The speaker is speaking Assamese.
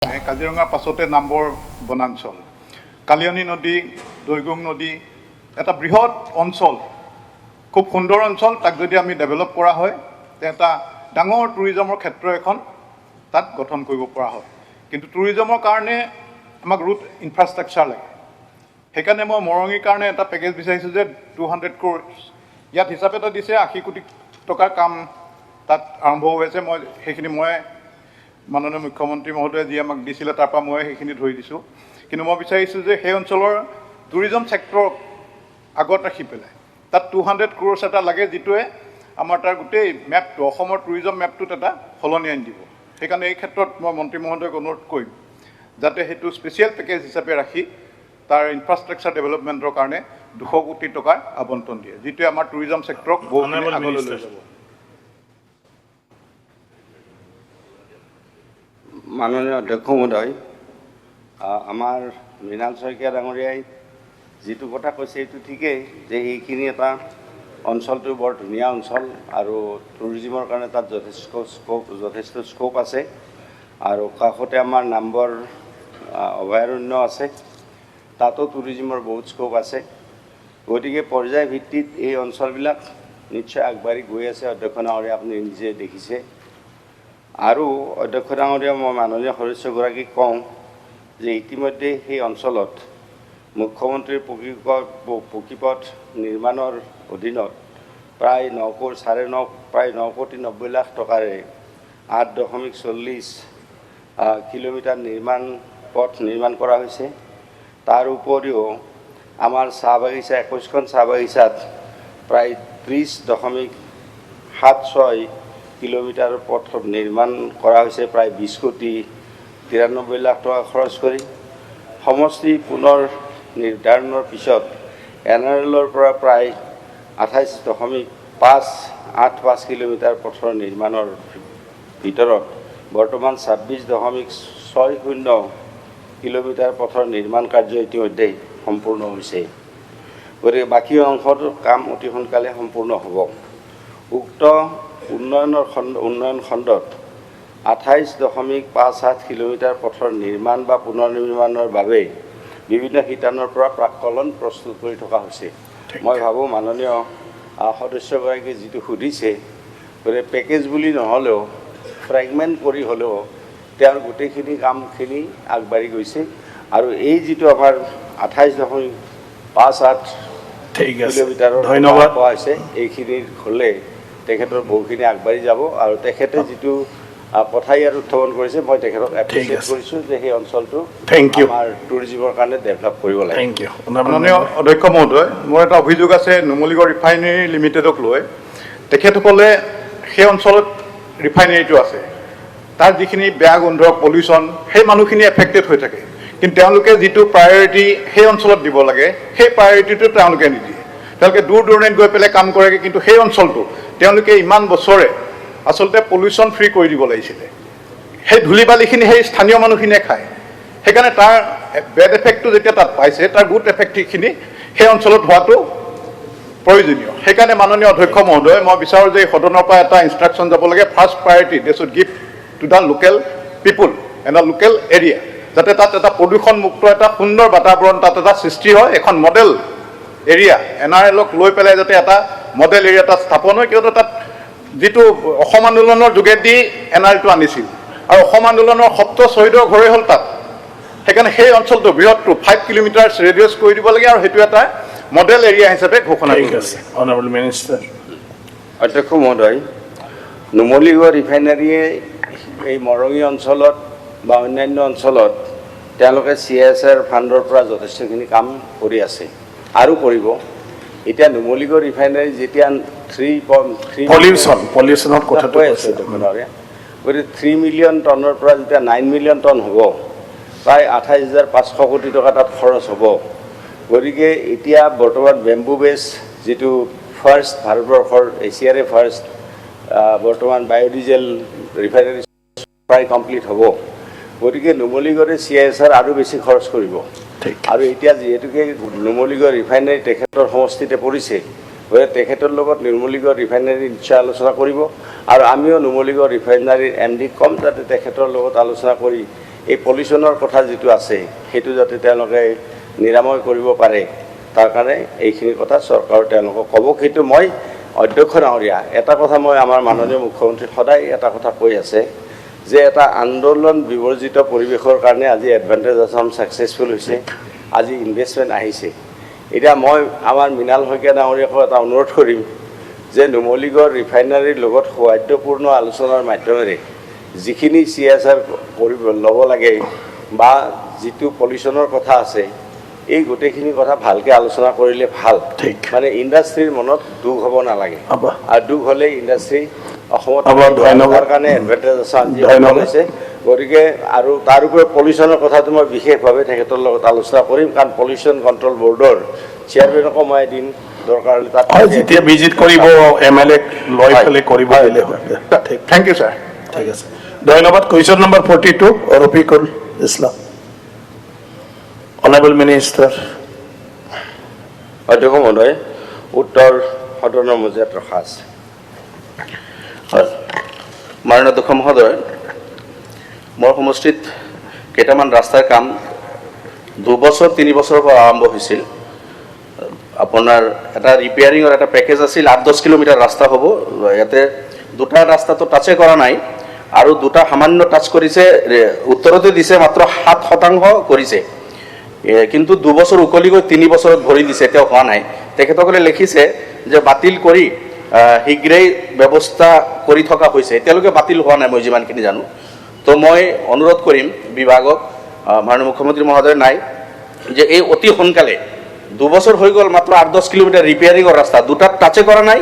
কাজিৰঙাৰ পাছতে নাম্বৰ বনাঞ্চল, কালিয়নী নদী, দৈগুং নদী, এটা বৃহৎ অঞ্চল, খুব সুন্দৰ অঞ্চল। তাক যদি আমি ডেভেলপ কৰা হয়, এটা ডাঙৰ টুৰিজমৰ ক্ষেত্ৰ এখন তাত গঠন কৰিব পৰা হয়। কিন্তু টুৰিজমৰ কাৰণে আমাক ৰুট ইনফ্ৰাষ্ট্ৰাকচাৰ লাগে। সেইকাৰণে মই মৰঙীৰ কাৰণে এটা পেকেজ বিচাৰিছোঁ যে 200 crore ইয়াত হিচাপ এটা দিছে, 80 কোটি টকাৰ কাম তাত আৰম্ভ হৈছে। মই সেইখিনি মাননীয় মুখ্যমন্ত্ৰী মহোদয়ে যি আমাক দিছিলে তাৰ পৰা মই সেইখিনি ধৰি দিছোঁ। কিন্তু মই বিচাৰিছোঁ যে সেই অঞ্চলৰ টুৰিজম ছেক্টৰক আগত ৰাখি পেলাই তাত 200 crore এটা লাগে, যিটোৱে আমাৰ তাৰ গোটেই মেপটো, অসমৰ টুৰিজম মেপটোত এটা সলনি আনি দিব। সেইকাৰণে এই ক্ষেত্ৰত মই মন্ত্ৰী মহোদয়ক অনুৰোধ কৰিম যাতে সেইটো স্পেচিয়েল পেকেজ হিচাপে ৰাখি তাৰ ইনফ্ৰাষ্ট্ৰাকচাৰ ডেভেলপমেণ্টৰ কাৰণে 200 কোটি টকাৰ আবণ্টন দিয়ে, যিটোৱে আমাৰ টুৰিজম ছেক্টৰক বহুখিনি আগলৈ লৈ যাব। মাননীয় অধ্যক্ষ মহোদয়, আমাৰ মৃণাল শইকীয়া ডাঙৰীয়াই যিটো কথা কৈছে সেইটো ঠিকেই যে সেইখিনি এটা অঞ্চলটো বৰ ধুনীয়া অঞ্চল আৰু টুৰিজিমৰ কাৰণে তাত যথেষ্ট স্কোপ আছে। আৰু কাষতে আমাৰ নাম্বৰ অভয়াৰণ্য আছে, তাতো টুৰিজিমৰ বহুত স্কোপ আছে। গতিকে পৰ্যায় ভিত্তিত এই অঞ্চলবিলাক নিশ্চয় আগবাঢ়ি গৈ আছে। অধ্যক্ষ ডাঙৰীয়া আপুনি নিজে দেখিছে। আৰু অধ্যক্ষ ডাঙৰীয়া, মই মাননীয় সদস্যগৰাকীক কওঁ যে ইতিমধ্যে সেই অঞ্চলত মুখ্যমন্ত্ৰীৰ পকীপথ নিৰ্মাণৰ অধীনত প্ৰায় 9 কোটি 90 লাখ টকাৰে 8.40 কিলোমিটাৰ পথ নিৰ্মাণ কৰা হৈছে। তাৰ উপৰিও আমাৰ চাহ বাগিচা 21খন চাহ বাগিচাত প্ৰায় 30.76 কিলোমিটাৰ পথ নিৰ্মাণ কৰা হৈছে, প্ৰায় 20 কোটি 93 লাখ টকা খৰচ কৰি। সমষ্টি পুনৰ নিৰ্ধাৰণৰ পিছত NRLৰ পৰা প্ৰায় 28.585 কিলোমিটাৰ পথৰ নিৰ্মাণৰ ভিতৰত বৰ্তমান 26.60 কিলোমিটাৰ পথৰ নিৰ্মাণ কাৰ্য ইতিমধ্যে সম্পূৰ্ণ হৈছে। গতিকে বাকী অংশৰ কাম অতি সোনকালে সম্পূৰ্ণ হ'ব। উক্ত উন্নয়ন খণ্ডত 28.58 কিলোমিটাৰ পথৰ নিৰ্মাণ বা পুনৰ নিৰ্মাণৰ বাবে বিভিন্ন শিতানৰ পৰা প্ৰাক্কলন প্ৰস্তুত কৰি থকা হৈছে। মই ভাবোঁ মাননীয় সদস্যগৰাকীয়ে যিটো সুধিছে, গতিকে পেকেজ বুলি নহ'লেও ফ্ৰেগমেণ্ট কৰি হ'লেও তেওঁৰ গোটেইখিনি কামখিনি আগবাঢ়ি গৈছে। আৰু এই যিটো আমাৰ 28.58 কিলোমিটাৰৰ ধন্যবাদ পোৱা হৈছে, এইখিনি হ'লে তেখেতৰ বহুখিনি আগবাঢ়ি যাব। আৰু তেখেতে যিটো কথাই আৰু উত্থাপন কৰিছে, মই তেখেতক এপ্ৰিচিয়েট কৰিছোঁ যে সেই অঞ্চলটো আমাৰ টুৰিজিমৰ কাৰণে ডেভেলপ কৰিব লাগে। মাননীয় অধ্যক্ষ মহোদয়, মোৰ এটা অভিযোগ আছে নুমলীগড় ৰিফাইনেৰী লিমিটেডক লৈ। তেখেতসকলে সেই অঞ্চলত ৰিফাইনেৰীটো আছে, তাৰ যিখিনি বেয়া গোন্ধ, পলিউশ্যন, সেই মানুহখিনি এফেক্টেড হৈ থাকে। কিন্তু তেওঁলোকে যিটো প্ৰায়ৰিটি সেই অঞ্চলত দিব লাগে, সেই প্ৰায়ৰিটিটো তেওঁলোকে নিদিয়ে। তেওঁলোকে দূৰ দূৰণিত গৈ পেলাই কাম কৰেগৈ, কিন্তু সেই অঞ্চলটো তেওঁলোকে ইমান বছৰে আচলতে পলিউশ্যন ফ্ৰী কৰি দিব লাগিছিলে। সেই ধূলি বালিখিনি সেই স্থানীয় মানুহখিনিয়ে খায়। সেইকাৰণে তাৰ বেড এফেক্টটো যেতিয়া তাত পাইছে, তাৰ গুড এফেক্টখিনি সেই অঞ্চলত হোৱাটো প্ৰয়োজনীয়। সেইকাৰণে মাননীয় অধ্যক্ষ মহোদয়, মই বিচাৰোঁ যে সদনৰ পৰা এটা ইনষ্ট্ৰাকশ্যন যাব লাগে, first priority they should give to the local people and the local area, যাতে তাত এটা প্ৰদূষণমুক্ত এটা সুন্দৰ বাতাবৰণ তাত এটা সৃষ্টি হয়। এখন মডেল এৰিয়া NRLক লৈ পেলাই যাতে এটা মডেল এৰিয়া তাত স্থাপন হয়, কিয়নো তাত যিটো অসম আন্দোলনৰ যোগেদি NRLটো আনিছিল আৰু অসম আন্দোলনৰ সপ্ত শ্বহীদৰ ঘৰে হ'ল তাত। সেইকাৰণে সেই অঞ্চলটো বৃহৎটো 5 কিলোমিটাৰ ৰেডিয়াছ কৰি দিব লাগে আৰু সেইটো এটা মডেল এৰিয়া হিচাপে ঘোষণা কৰিব লাগে। Honourable minister. অধ্যক্ষ মহোদয়, নুমলীগড় ৰিফাইনাৰীয়ে এই মৰঙী অঞ্চলত বা অন্যান্য অঞ্চলত তেওঁলোকে CSR ফাণ্ডৰ পৰা যথেষ্টখিনি কাম কৰি আছে আৰু কৰিব। এতিয়া নুমলীগড় ৰিফাইনাৰী যেতিয়া 3 কথা কৈ আছে, গতিকে 3 মিলিয়ন টনৰ পৰা যেতিয়া 9 মিলিয়ন টন হ'ব, প্ৰায় 28,500 কোটি টকা তাত খৰচ হ'ব। গতিকে এতিয়া বৰ্তমান বেম্বু বেছ যিটো ফাৰ্ষ্ট ভাৰতবৰ্ষৰ এছিয়াৰে ফাৰ্ষ্ট বৰ্তমান বায়'ডিজেল ৰিফাইনাৰী প্ৰায় কমপ্লিট হ'ব। গতিকে নুমলীগড়ে CSR আৰু বেছি খৰচ কৰিব। আৰু এতিয়া যিহেতুকে নুমলীগড় ৰিফাইনাৰী তেখেতৰ সমষ্টিতে পৰিছে, গতিকে তেখেতৰ লগত নুমলীগড় ৰিফাইনাৰী নিশ্চয় আলোচনা কৰিব। আৰু আমিও নুমলীগড় ৰিফাইনাৰীৰ MD ক'ম যাতে তেখেতৰ লগত আলোচনা কৰি এই পলিউশ্যনৰ কথা যিটো আছে সেইটো যাতে তেওঁলোকে নিৰাময় কৰিব পাৰে তাৰ কাৰণে এইখিনি কথা চৰকাৰে তেওঁলোকক ক'ব। কিন্তু মই অধ্যক্ষ ডাঙৰীয়া এটা কথা মই আমাৰ মাননীয় মুখ্যমন্ত্ৰীক সদায় এটা কথা কৈ আছে যে এটা আন্দোলন বিবৰ্জিত পৰিৱেশৰ কাৰণে আজি এডভান্টেজ আছাম ছাকচেছফুল হৈছে, আজি ইনভেষ্টমেণ্ট আহিছে। এতিয়া মই আমাৰ মৃণাল শইকীয়া ডাঙৰীয়াকো এটা অনুৰোধ কৰিম যে নুমলীগড় ৰিফাইনাৰীৰ লগত সৌহাৰ্দ্যপূৰ্ণ আলোচনাৰ মাধ্যমেৰে যিখিনি CSR কৰিব ল'ব লাগে বা যিটো পলিউশ্যনৰ কথা আছে এই গোটেইখিনি কথা ভালকৈ আলোচনা কৰিলে ভাল। ঠিক। মানে ইণ্ডাষ্ট্ৰীৰ মনত দুখ হ'ব নালাগে, হ'ব। আৰু দুখ হ'লে ইণ্ডাষ্ট্ৰী অসমত হ'ব, ধন্যবাদ। তাৰ কাৰণে এডভান্টেজ আছাম যি ধন্যবাদ। হৈছে। গতিকে আৰু তাৰ উপৰি পলিউশ্যনৰ কথাটো মই বিশেষভাৱে তেখেতৰ লগত আলোচনা কৰিম, কাৰণ পলিউশ্যন কণ্ট্ৰল বৰ্ডৰ চেয়াৰমেনকো মই এদিন দৰকাৰ হ'লে তাত হয়, যেতিয়া ভিজিট কৰিব MLA লৈ হয়। পেলাই কৰিব দিলে হয়। ঠিক থেংক ইউ ছাৰ। ঠিক আছে, ধন্যবাদ। Question number 42 Rafikul Islam. Honourable minister. অধ্যক্ষ মহোদয়, উত্তৰ সদনৰ মজিয়াত ৰখা আছে। হয়, মাননীয় অধ্যক্ষ মহোদয়, মোৰ সমষ্টিত কেইটামান ৰাস্তাৰ কাম 2 বছৰ 3 বছৰৰ পৰা আৰম্ভ হৈছিল। আপোনাৰ এটা ৰিপেয়াৰিঙৰ এটা পেকেজ আছিল, 8-10 কিলোমিটাৰ ৰাস্তা হ'ব। ইয়াতে 2টা ৰাস্তাটো টাচে কৰা নাই আৰু 2টা সামান্য টাচ কৰিছে, উত্তৰতে দিছে মাত্ৰ 7% কৰিছে। কিন্তু 2 বছৰ উকলি গৈ 3 বছৰত ভৰি দিছে, এতিয়াও হোৱা নাই। তেখেতসকলে লিখিছে যে বাতিল কৰি শীঘ্ৰেই ব্যৱস্থা কৰি থকা হৈছে, এতিয়ালৈকে বাতিল হোৱা নাই মই যিমানখিনি জানো। তো মই অনুৰোধ কৰিম বিভাগক, মাননীয় মুখ্যমন্ত্ৰী মহোদয় নাই, যে এই অতি সোনকালে 2 বছৰ হৈ গ'ল, মাত্ৰ 8-10 কিলোমিটাৰ ৰিপেয়াৰিঙৰ ৰাস্তা, 2টাত টাচে কৰা নাই,